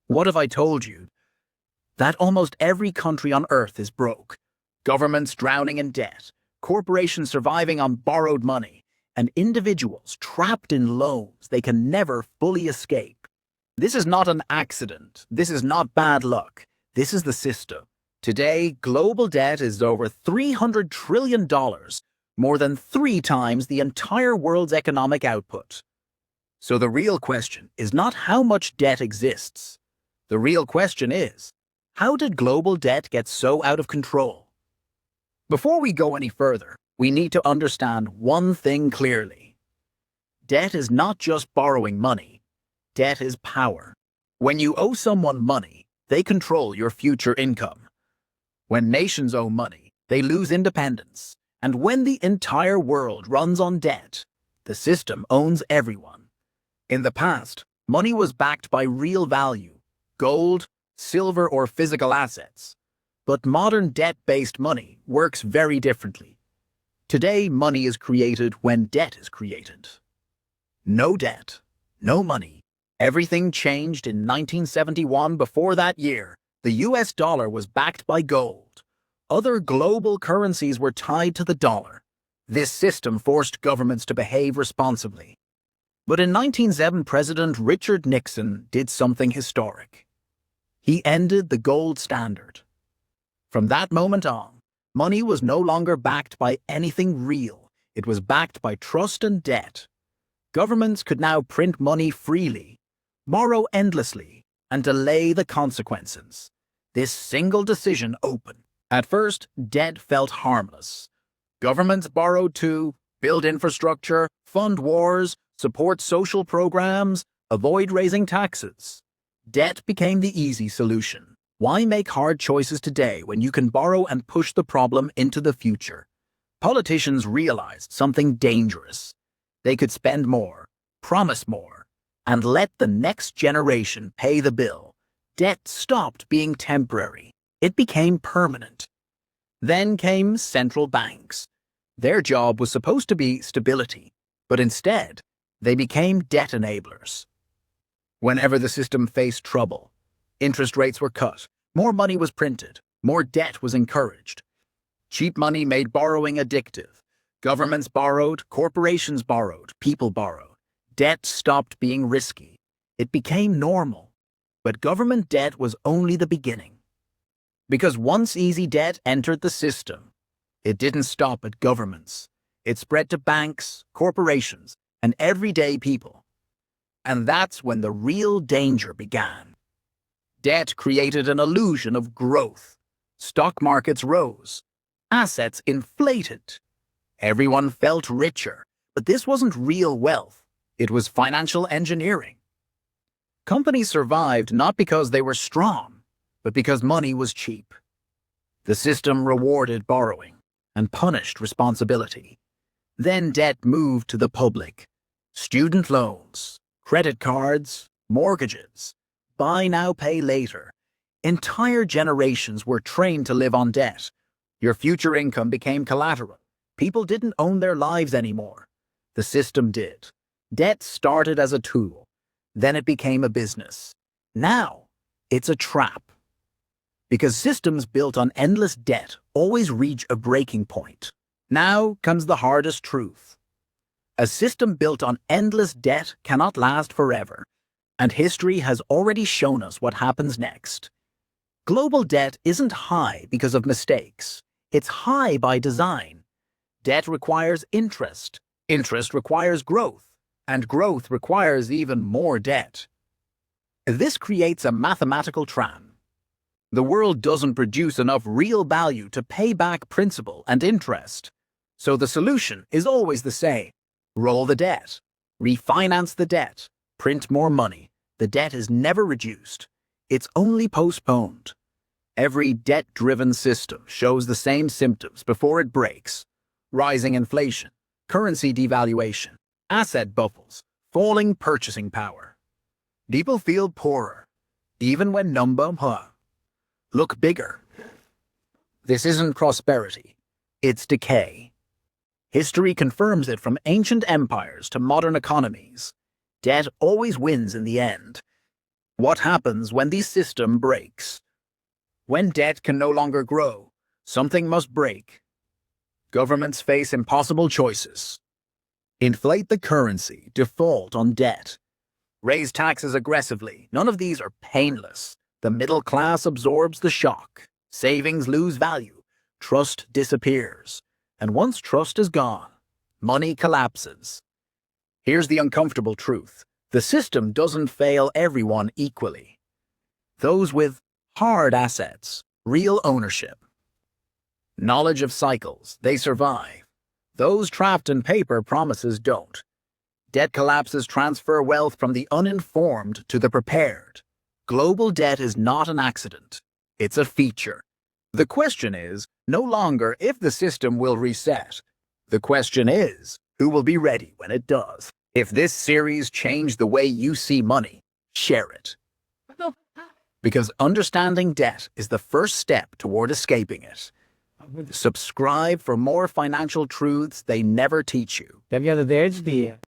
What have I told you? That almost every country on Earth is broke. Governments drowning in debt, corporations surviving on borrowed money, and individuals trapped in loans they can never fully escape. This is not an accident. This is not bad luck. This is the system. Today, global debt is over $300 trillion, more than 3 times the entire world's economic output. So the real question is not how much debt exists. The real question is, how did global debt get so out of control? Before we go any further, we need to understand one thing clearly. Debt is not just borrowing money. Debt is power. When you owe someone money, they control your future income. When nations owe money, they lose independence. And when the entire world runs on debt, the system owns everyone. In the past, money was backed by real value, gold, silver, or physical assets. But modern debt-based money works very differently. Today, money is created when debt is created. No debt, no money. Everything changed in 1971. Before that year, the US dollar was backed by gold. Other global currencies were tied to the dollar. This system forced governments to behave responsibly. But in 1907, President Richard Nixon did something historic. He ended the gold standard. From that moment on, money was no longer backed by anything real. It was backed by trust and debt. Governments could now print money freely, borrow endlessly, and delay the consequences. This single decision opened. At first, debt felt harmless. Governments borrowed to build infrastructure, fund wars, support social programs, avoid raising taxes. Debt became the easy solution. Why make hard choices today when you can borrow and push the problem into the future? Politicians realized something dangerous. They could spend more, promise more, and let the next generation pay the bill. Debt stopped being temporary. It became permanent. Then came central banks. Their job was supposed to be stability, but instead, they became debt enablers. Whenever the system faced trouble, interest rates were cut, more money was printed, more debt was encouraged. Cheap money made borrowing addictive. Governments borrowed, corporations borrowed, people borrowed. Debt stopped being risky. It became normal. But government debt was only the beginning. Because once easy debt entered the system, it didn't stop at governments. It spread to banks, corporations, and everyday people. And that's when the real danger began. Debt created an illusion of growth. Stock markets rose. Assets inflated. Everyone felt richer, but this wasn't real wealth. It was financial engineering. Companies survived not because they were strong, but because money was cheap. The system rewarded borrowing and punished responsibility. Then debt moved to the public. Student loans, credit cards, mortgages, buy now, pay later. Entire generations were trained to live on debt. Your future income became collateral. People didn't own their lives anymore. The system did. Debt started as a tool. Then it became a business. Now, it's a trap. Because systems built on endless debt always reach a breaking point. Now comes the hardest truth. A system built on endless debt cannot last forever, and history has already shown us what happens next. Global debt isn't high because of mistakes. It's high by design. Debt requires interest. Interest requires growth, and growth requires even more debt. This creates a mathematical trap. The world doesn't produce enough real value to pay back principal and interest. So the solution is always the same. Roll the debt. Refinance the debt. Print more money. The debt is never reduced. It's only postponed. Every debt-driven system shows the same symptoms before it breaks. Rising inflation, currency devaluation, asset bubbles, falling purchasing power. People feel poorer, even when look bigger. This isn't prosperity. It's decay. History confirms it from ancient empires to modern economies. Debt always wins in the end. What happens when the system breaks? When debt can no longer grow, something must break. Governments face impossible choices. Inflate the currency, default on debt. Raise taxes aggressively. None of these are painless. The middle class absorbs the shock. Savings lose value. Trust disappears. And once trust is gone, money collapses. Here's the uncomfortable truth. The system doesn't fail everyone equally. Those with hard assets, real ownership, knowledge of cycles, they survive. Those trapped in paper promises don't. Debt collapses transfer wealth from the uninformed to the prepared. Global debt is not an accident. It's a feature. The question is no longer if the system will reset. The question is, who will be ready when it does? If this series changed the way you see money, share it. Because understanding debt is the first step toward escaping it. Subscribe for more financial truths they never teach you.